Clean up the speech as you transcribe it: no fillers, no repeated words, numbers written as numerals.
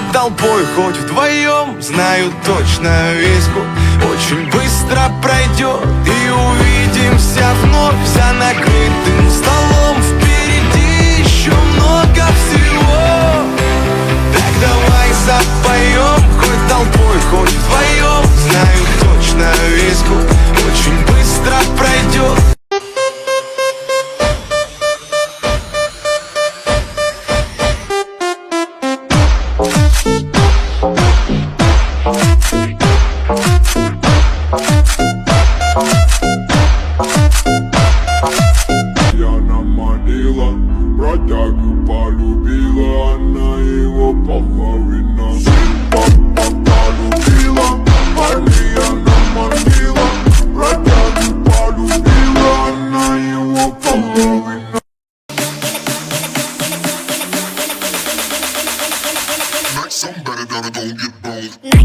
хоть толпой, хоть вдвоем, знаю точно, весь год очень быстро пройдет, и увидимся вновь за накрытым столом. Впереди еще много всего. Так давай запоем, хоть толпой, хоть вдвоем, знаю точно, весь год очень быстро пройдет. Я наманила, бродягу полюбила, она его половина. Полюбила, парня наманила, бродягу полюбила, она его половина. Like somebody that don't get bold.